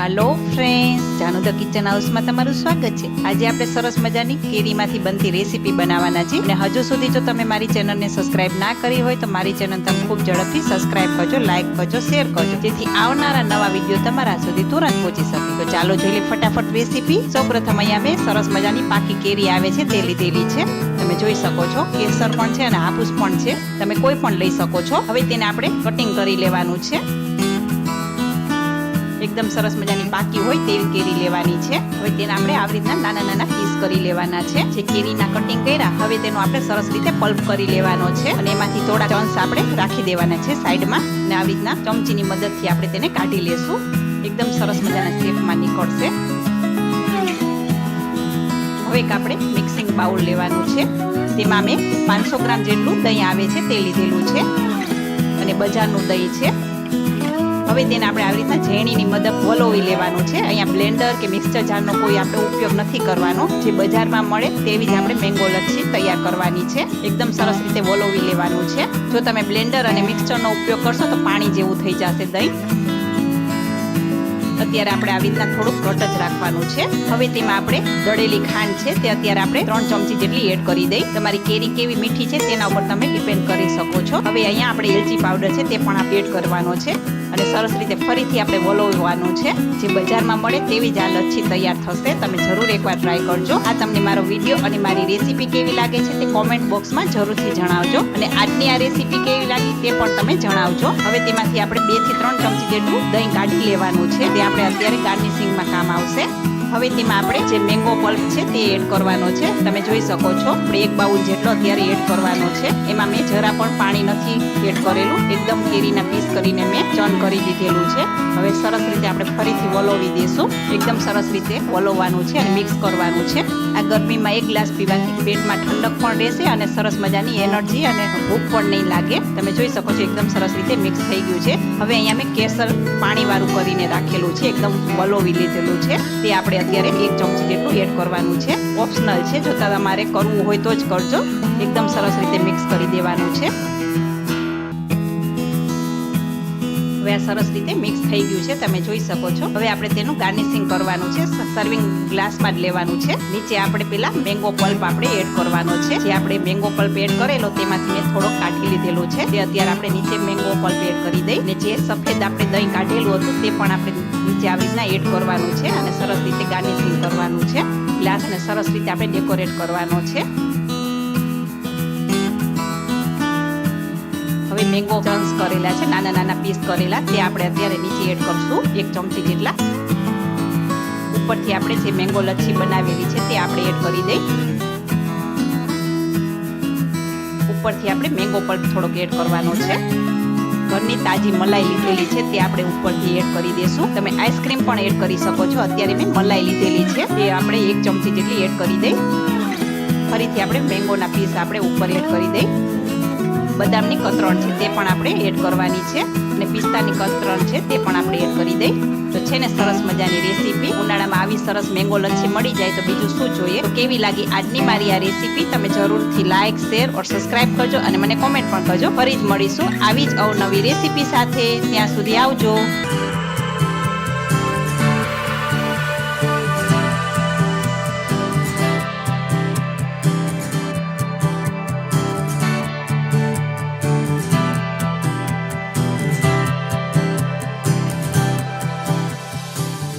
Hello friends, जानू the kitchen house में तमारुं स्वागत है। आज आपणे सरस मजानी केरीमांथी बनती रेसिपी बनाववाना छे अने हजू सुधी जो तमे मारी चेनल ने सब्सक्राइब ना करी होय तो मारी चेनल तमे खूब झड़पथी सब्सक्राइब करजो, लाइक करजो, शेर करजो, जेथी आवनारा नवा विडियो तमारा सुधी तुरंत पहोंची शके। तो चालो जोईए फटाफट रेसिपी। सौप्रथम अहींया मैं सरस मजानी पाकी केरी आवे छे ते लीधेली छे। तमे जोई शको छो केसर पण छे अने हापूस पण छे, तमे कोई पण लई शको छो। हवे तेने आपणे कटिंग करी लेवानुं छे। एकदम सरस मजानी पाकी होय तेवी केरी लेवानी छे। हवे तेने आपणे આવી રીતના નાના નાના પીસ કરી લેવાના છે। જે કેરીના કટિંગ કર્યા હવે તેનો આપણે સરસ રીતે પલ્પ કરી લેવાનો છે અને એમાંથી થોડા ચંક્સ આપણે રાખી દેવાના છે સાઈડમાં અને આવી રીતના ચમચીની મદદથી આપણે તેને કાઢી લેશું। एकदम सरस मजाना शेपમાં નીકળશે। હવે એક આપણે મિક્સિંગ બાઉલ લેવાનું છે। તેમાં મેં 500 ગ્રામ જેટલું દહીં આવે છે તે લીધેલું છે અને બજારનું દહીં છે। હવે તેને આપણે આવી રીતના ઝેણીની મદદ વલોવી લેવાનું છે। અહીંયા બ્લેન્ડર કે મિક્સર જારનો કોઈ આપણે ઉપયોગ નથી કરવાનો। જે બજારમાં મળે તેવી જ આપણે મેંગો લચ્છી તૈયાર કરવાની છે। એકદમ સરસ રીતે વલોવી લેવાનું છે। જો તમે બ્લેન્ડર અને મિક્સરનો ઉપયોગ કરશો તો પાણી જેવું થઈ જશે દહીં। અત્યારે આપણે આવી રીતના થોડુંક ઘટ જ રાખવાનું છે। હવે તેમાં આપણે દળેલી ખાંડ છે તે અત્યારે આપણે 3 ચમચી જેટલી એડ કરી દઈ। તમારી કેરી કેવી મીઠી છે તેના ઉપર તમે ડિપેન્ડ કરી શકો છો। હવે અહીંયા આપણે એલચી પાવડર છે તે પણ આપણે એડ કરવાનો છે અને સરસ રીતે ફરીથી આપણે વલોવવાનું છે। જે બજારમાં મળે તેવી જ આ લચ્છી તૈયાર થશે। તમે જરૂર એકવાર ટ્રાય કરજો। આ તમને મારો વિડીયો અને મારી રેસીપી કેવી લાગે છે તે કોમેન્ટ બોક્સમાં જરૂરથી જણાવજો અને આજની આ રેસીપી કેવી લાગી તે પણ તમે જણાવજો। હવે તેમાંથી આપણે 2 થી 3 ચમચી જેટલું દહીં કાઢી લેવાનું છે। તે આપણે અત્યારે ગાર્નિશિંગમાં કામ આવશે। હવે તેમાં આપણે જે મેંગો પલ્પ છે તે એડ કરવાનો છે। તમે જોઈ શકો છો આપણે 1 બાઉલ જેટલો અત્યારે એડ કરવાનો છે। એમાં મેં જરા પણ પાણી નથી એડ કરેલું, એકદમ કેરીના પીસ કરીને મેં ચર્ન કરી દીધેલું છે। હવે સરસ રીતે આપણે ફરીથી વલોવી દઈશું। એકદમ સરસ રીતે વલોવવાનું છે અને મિક્સ કરવાનું છે। આ ગરમીમાં 1 ગ્લાસ પીવાથી પેટમાં ઠંડક પણ રહેશે અને સરસ મજાની એનર્જી અને ભૂખ પણ નહીં લાગે। તમે જોઈ શકો છો એકદમ સરસ રીતે મિક્સ થઈ ગયું છે। હવે અહીંયા મેં કેસર પાણીવાળું કરીને રાખેલું છે, એકદમ વલોવી લીધેલું છે। તે આપણે અત્યારે 1 ચમચી જેટલું એડ કરવાનું છે। ઓપ્શનલ છે, જો તમારે કરવું હોય તો જ કરજો। એકદમ સરસ રીતે મિક્સ કરી દેવાનું છે। હવે આ સરસ રીતે મિક્સ થઈ ગયું છે, તમે જોઈ શકો છો। હવે આપણે તેનું ગાર્નિશિંગ કરવાનું છે। સર્વિંગ ગ્લાસમાં જ લેવાનું છે। નીચે આપણે પેલા મેંગો પલ્પ આપણે એડ કરવાનો છે। જે આપણે મેંગો પલ્પ એડ કરેલો તેમાંથી મેં થોડો કાઢી લીધેલો છે। તે અત્યારે આપણે નીચે મેંગો પલ્પ એડ કરી દઈ અને જે સફેદ આપણે દહીં કાઢેલું હતું તે પણ આપણે નીચે આવી રીતના એડ કરવાનું છે અને સરસ રીતે ગાર્નિશિંગ કરવાનું છે। ગ્લાસને સરસ રીતે આપણે ડેકોરેટ કરવાનો છે। હવે મેંગો ચંક્સ કરેલા છે, નાના નાના પીસ કરેલા, તે આપણે અત્યારે નીચે એડ કરશું 1 ચમચી જેટલા। ઉપરથી આપણે જે મેંગો લચ્છી બનાવેલી છે તે આપણે એડ કરી દઈ। ઉપરથી આપણે મેંગો પલ્પ થોડોક એડ કરવાનો છે। ઘરની તાજી મલાઈ લીધેલી છે તે આપણે ઉપરથી એડ કરી દેશું। તમે આઈસ્ક્રીમ પણ એડ કરી શકો છો। અત્યારે મેં મલાઈ લીધેલી છે તે આપણે 1 ચમચી જેટલી એડ કરી દઈ। ફરીથી આપણે મેંગોના પીસ આપણે ઉપર એડ કરી દઈ। બદામની કતરણ છે તે પણ આપણે એડ કરવાની છે અને પિસ્તાની કતરણ છે તે પણ આપણે એડ કરી દઈ। તો છે ને સરસ મજાની રેસીપી। ઉનાળામાં આવી સરસ મેંગો લચ્છી મળી જાય તો બીજું શું જોઈએ। તો કેવી લાગી આજની મારી આ રેસીપી તમે જરૂરથી લાઇક, શેર और સબસ્ક્રાઇબ કરજો અને મને કોમેન્ટ પણ કરજો। ફરી જ મળીશું આવી જ અવનવી રેસીપી સાથે। ત્યાં સુધી આવજો।